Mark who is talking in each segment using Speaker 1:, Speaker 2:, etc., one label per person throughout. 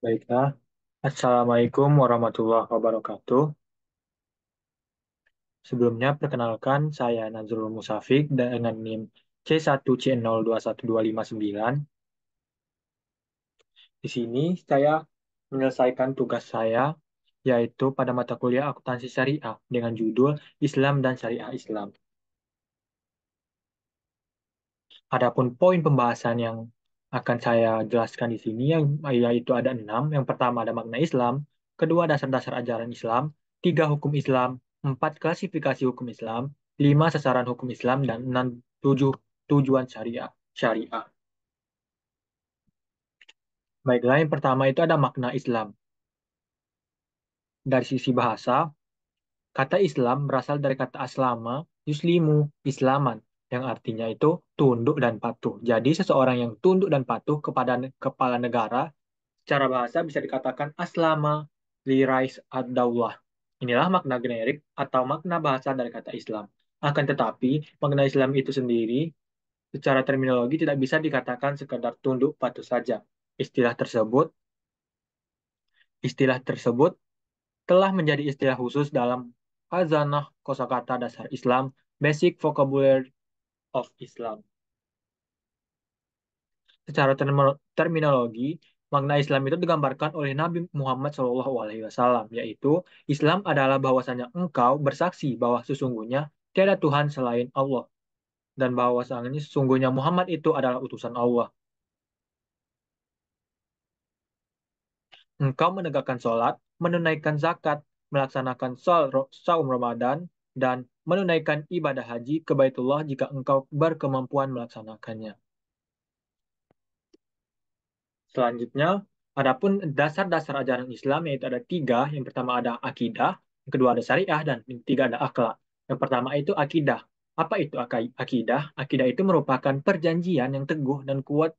Speaker 1: Baiklah. Assalamualaikum warahmatullahi wabarakatuh. Sebelumnya, perkenalkan saya Nazrul Musafik dengan NIM C1C021259. Di sini saya menyelesaikan tugas saya, yaitu pada mata kuliah akuntansi syariah dengan judul Islam dan Syariah Islam. Adapun poin pembahasan yang akan saya jelaskan di sini, yaitu ada enam. Yang pertama ada makna Islam, kedua dasar-dasar ajaran Islam, tiga hukum Islam, empat klasifikasi hukum Islam, lima sasaran hukum Islam, dan enam tujuan syariah. Syariah. Baiklah, yang pertama itu ada makna Islam. Dari sisi bahasa, kata Islam berasal dari kata aslama, yuslimu, islaman, yang artinya itu tunduk dan patuh. Jadi seseorang yang tunduk dan patuh kepada kepala negara secara bahasa bisa dikatakan aslama li rais ad-daulah. Inilah makna generik atau makna bahasa dari kata Islam. Akan tetapi, makna Islam itu sendiri secara terminologi tidak bisa dikatakan sekadar tunduk patuh saja. Istilah tersebut, istilah tersebut telah menjadi istilah khusus dalam Khazanah Kosakata Dasar Islam, Basic Vocabulary of Islam. Secara terminologi, makna Islam itu digambarkan oleh Nabi Muhammad SAW, yaitu Islam adalah bahwasanya engkau bersaksi bahwa sesungguhnya tiada Tuhan selain Allah dan bahwasanya sesungguhnya Muhammad itu adalah utusan Allah. Engkau menegakkan sholat, menunaikan zakat, melaksanakan saum Ramadan, dan menunaikan ibadah haji ke Baitullah jika engkau berkemampuan melaksanakannya. Selanjutnya, adapun dasar-dasar ajaran Islam yaitu ada tiga. Yang pertama ada akidah, yang kedua ada syariah, dan yang ketiga ada akhlak. Yang pertama itu akidah. Apa itu akidah? Akidah itu merupakan perjanjian yang teguh dan kuat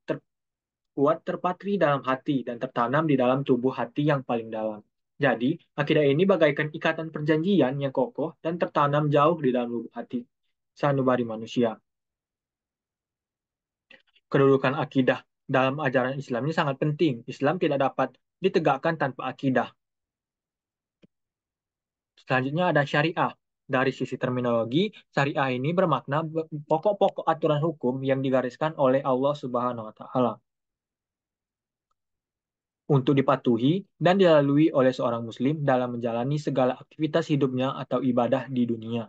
Speaker 1: terpatri dalam hati dan tertanam di dalam tubuh hati yang paling dalam. Jadi, akidah ini bagaikan ikatan perjanjian yang kokoh dan tertanam jauh di dalam lubuk hati sanubari manusia. Kedudukan akidah dalam ajaran Islam ini sangat penting. Islam tidak dapat ditegakkan tanpa akidah. Selanjutnya ada syariah. Dari sisi terminologi, syariah ini bermakna pokok-pokok aturan hukum yang digariskan oleh Allah Subhanahu wa taala untuk dipatuhi dan dilalui oleh seorang muslim dalam menjalani segala aktivitas hidupnya atau ibadah di dunia.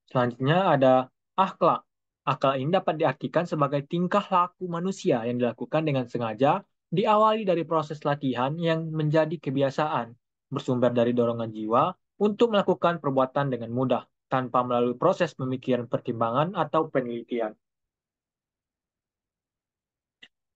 Speaker 1: Selanjutnya ada akhlak. Akhlak ini dapat diartikan sebagai tingkah laku manusia yang dilakukan dengan sengaja, diawali dari proses latihan yang menjadi kebiasaan, bersumber dari dorongan jiwa untuk melakukan perbuatan dengan mudah, tanpa melalui proses pemikiran pertimbangan atau penelitian.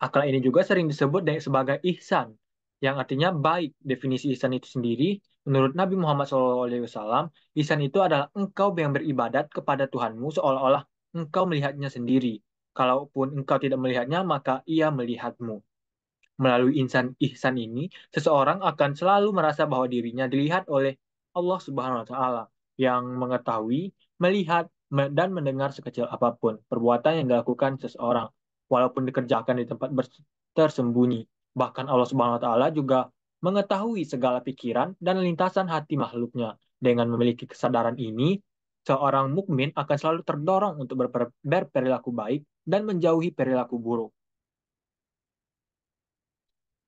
Speaker 1: Akhlak ini juga sering disebut sebagai ihsan, yang artinya baik. Definisi ihsan itu sendiri, menurut Nabi Muhammad SAW, ihsan itu adalah engkau yang beribadat kepada Tuhanmu seolah-olah engkau melihatnya sendiri. Kalaupun engkau tidak melihatnya, maka ia melihatmu. Melalui ihsan ini, seseorang akan selalu merasa bahwa dirinya dilihat oleh Allah Subhanahu wa taala yang mengetahui, melihat dan mendengar sekecil apapun perbuatan yang dilakukan seseorang walaupun dikerjakan di tempat tersembunyi. Bahkan Allah Subhanahu wa taala juga mengetahui segala pikiran dan lintasan hati makhluknya. Dengan memiliki kesadaran ini, seorang mukmin akan selalu terdorong untuk berperilaku baik dan menjauhi perilaku buruk.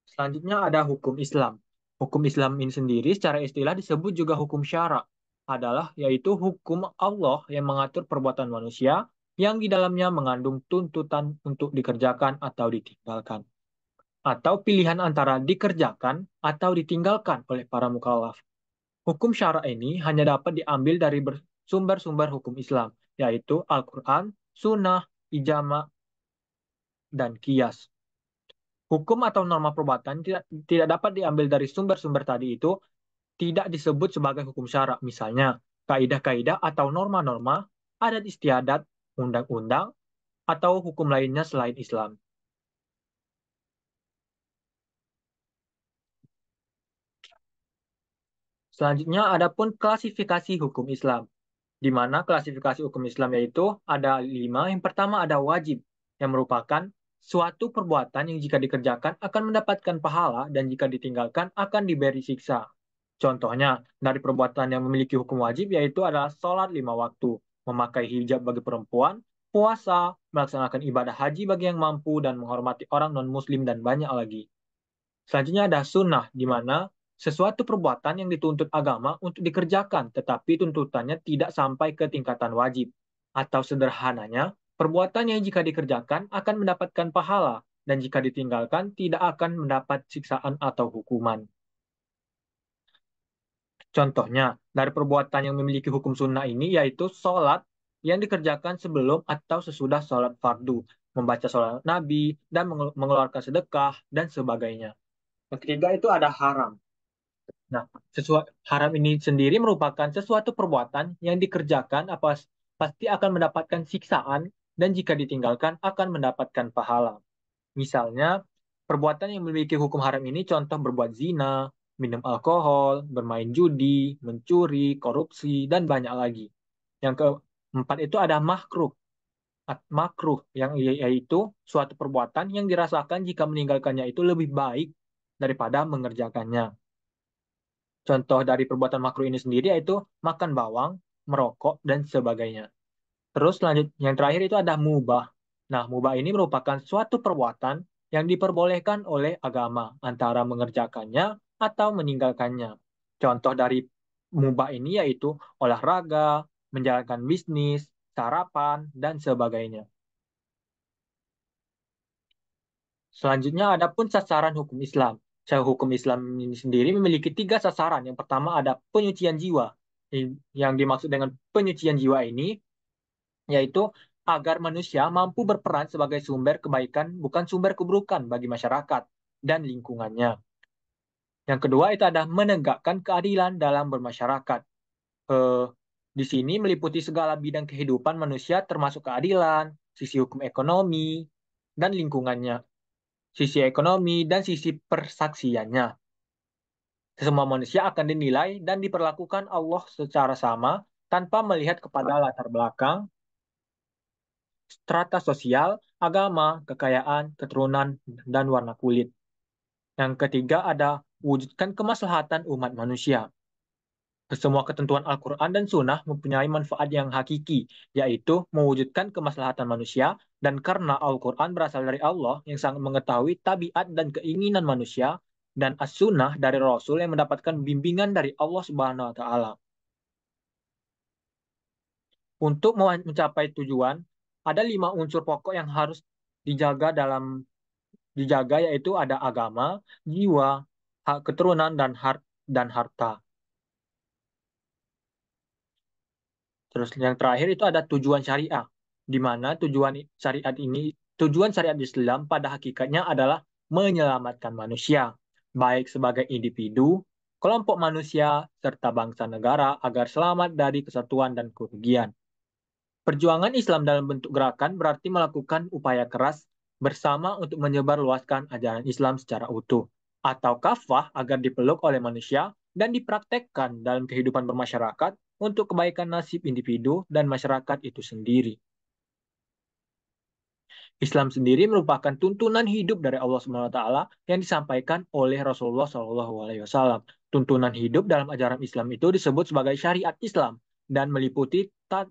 Speaker 1: Selanjutnya ada hukum Islam. Hukum Islam ini sendiri secara istilah disebut juga hukum syara, adalah yaitu hukum Allah yang mengatur perbuatan manusia yang di dalamnya mengandung tuntutan untuk dikerjakan atau ditinggalkan, atau pilihan antara dikerjakan atau ditinggalkan oleh para mukallaf. Hukum syara ini hanya dapat diambil dari sumber-sumber hukum Islam, yaitu Al-Quran, Sunnah, Ijma, dan Qiyas. Hukum atau norma perbuatan tidak dapat diambil dari sumber-sumber tadi itu tidak disebut sebagai hukum syara. Misalnya, kaidah-kaidah atau norma-norma, adat istiadat, undang-undang, atau hukum lainnya selain Islam. Selanjutnya, adapun klasifikasi hukum Islam, di mana klasifikasi hukum Islam yaitu ada lima. Yang pertama ada wajib. yang merupakan suatu perbuatan yang jika dikerjakan akan mendapatkan pahala dan jika ditinggalkan akan diberi siksa. Contohnya, dari perbuatan yang memiliki hukum wajib yaitu adalah sholat 5 waktu, memakai hijab bagi perempuan, puasa, melaksanakan ibadah haji bagi yang mampu, dan menghormati orang non-muslim, dan banyak lagi. Selanjutnya ada sunnah, di mana sesuatu perbuatan yang dituntut agama untuk dikerjakan, tetapi tuntutannya tidak sampai ke tingkatan wajib. Atau sederhananya, perbuatan yang jika dikerjakan akan mendapatkan pahala, dan jika ditinggalkan tidak akan mendapat siksaan atau hukuman. Contohnya, dari perbuatan yang memiliki hukum sunnah ini yaitu sholat yang dikerjakan sebelum atau sesudah sholat fardu, membaca sholat Nabi, dan mengeluarkan sedekah, dan sebagainya. Yang ketiga itu ada haram. Nah, haram ini sendiri merupakan sesuatu perbuatan yang dikerjakan apa pasti akan mendapatkan siksaan dan jika ditinggalkan akan mendapatkan pahala. Misalnya, perbuatan yang memiliki hukum haram ini contoh berbuat zina, minum alkohol, bermain judi, mencuri, korupsi, dan banyak lagi. Yang keempat itu ada makruh. Makruh yang yaitu suatu perbuatan yang dirasakan jika meninggalkannya itu lebih baik daripada mengerjakannya. Contoh dari perbuatan makruh ini sendiri yaitu makan bawang, merokok, dan sebagainya. Terus lanjut, yang terakhir itu ada mubah. Nah, mubah ini merupakan suatu perbuatan yang diperbolehkan oleh agama antara mengerjakannya atau meninggalkannya. Contoh dari mubah ini yaitu olahraga, menjalankan bisnis, sarapan, dan sebagainya. Selanjutnya ada pun sasaran hukum Islam. Hukum Islam ini sendiri memiliki 3 sasaran. Yang pertama ada penyucian jiwa. Yang dimaksud dengan penyucian jiwa ini yaitu agar manusia mampu berperan sebagai sumber kebaikan, bukan sumber keburukan bagi masyarakat dan lingkungannya. Yang kedua itu ada menegakkan keadilan dalam bermasyarakat. Eh, di sini meliputi segala bidang kehidupan manusia termasuk keadilan, sisi hukum ekonomi, dan lingkungannya, sisi ekonomi dan sisi persaksiannya. Semua manusia akan dinilai dan diperlakukan Allah secara sama tanpa melihat kepada latar belakang, strata sosial, agama, kekayaan, keturunan, dan warna kulit. Yang ketiga ada wujudkan kemaslahatan umat manusia. Semua ketentuan Al-Quran dan Sunnah mempunyai manfaat yang hakiki, yaitu mewujudkan kemaslahatan manusia, dan karena Al-Quran berasal dari Allah yang sangat mengetahui tabiat dan keinginan manusia, dan As-Sunnah dari Rasul yang mendapatkan bimbingan dari Allah Subhanahu wa Ta'ala. Untuk mencapai tujuan, ada 5 unsur pokok yang harus dijaga yaitu ada agama, jiwa, hak keturunan dan harta. Terus yang terakhir itu ada tujuan syariah, di mana tujuan syariat Islam pada hakikatnya adalah menyelamatkan manusia, baik sebagai individu, kelompok manusia, serta bangsa negara agar selamat dari kesatuan dan kerugian. Perjuangan Islam dalam bentuk gerakan berarti melakukan upaya keras bersama untuk menyebarluaskan ajaran Islam secara utuh atau kafah agar dipeluk oleh manusia dan dipraktekkan dalam kehidupan bermasyarakat untuk kebaikan nasib individu dan masyarakat itu sendiri. Islam sendiri merupakan tuntunan hidup dari Allah SWT yang disampaikan oleh Rasulullah SAW. Tuntunan hidup dalam ajaran Islam itu disebut sebagai syariat Islam dan meliputi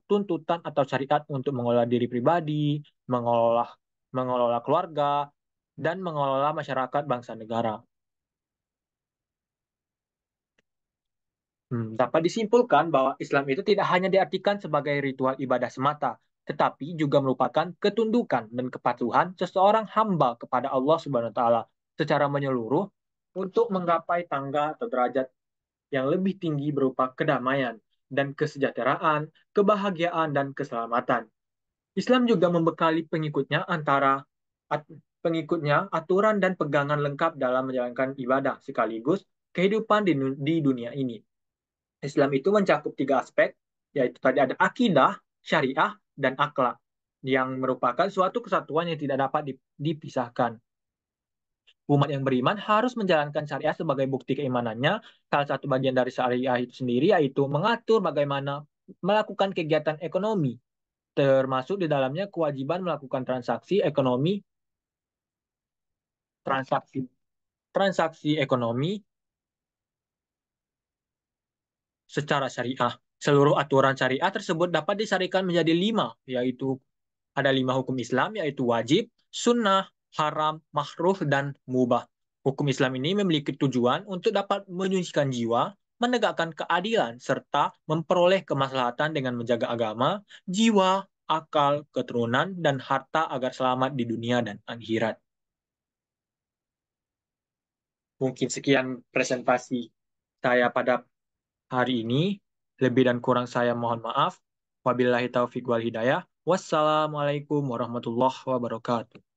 Speaker 1: tuntutan atau syariat untuk mengelola diri pribadi, mengelola mengelola keluarga, dan mengelola masyarakat bangsa negara. Dapat disimpulkan bahwa Islam itu tidak hanya diartikan sebagai ritual ibadah semata, tetapi juga merupakan ketundukan dan kepatuhan seseorang hamba kepada Allah Subhanahu wa taala secara menyeluruh untuk menggapai tangga atau derajat yang lebih tinggi berupa kedamaian dan kesejahteraan, kebahagiaan dan keselamatan. Islam juga membekali pengikutnya aturan dan pegangan lengkap dalam menjalankan ibadah sekaligus kehidupan di dunia ini. Islam itu mencakup 3 aspek, yaitu tadi ada akidah, syariah, dan akhlak, yang merupakan suatu kesatuan yang tidak dapat dipisahkan. Umat yang beriman harus menjalankan syariah sebagai bukti keimanannya. Salah satu bagian dari syariah itu sendiri yaitu mengatur bagaimana melakukan kegiatan ekonomi termasuk di dalamnya kewajiban melakukan transaksi transaksi ekonomi secara syariah. Seluruh aturan syariah tersebut dapat disarikan menjadi lima, yaitu ada lima hukum Islam, yaitu wajib, sunnah, haram, makruh, dan mubah. Hukum Islam ini memiliki tujuan untuk dapat menyucikan jiwa, menegakkan keadilan, serta memperoleh kemaslahatan dengan menjaga agama, jiwa, akal, keturunan, dan harta agar selamat di dunia dan akhirat. Mungkin sekian presentasi saya pada hari ini. Lebih dan kurang saya mohon maaf. Wabillahi taufiq wal hidayah. Wassalamualaikum warahmatullahi wabarakatuh.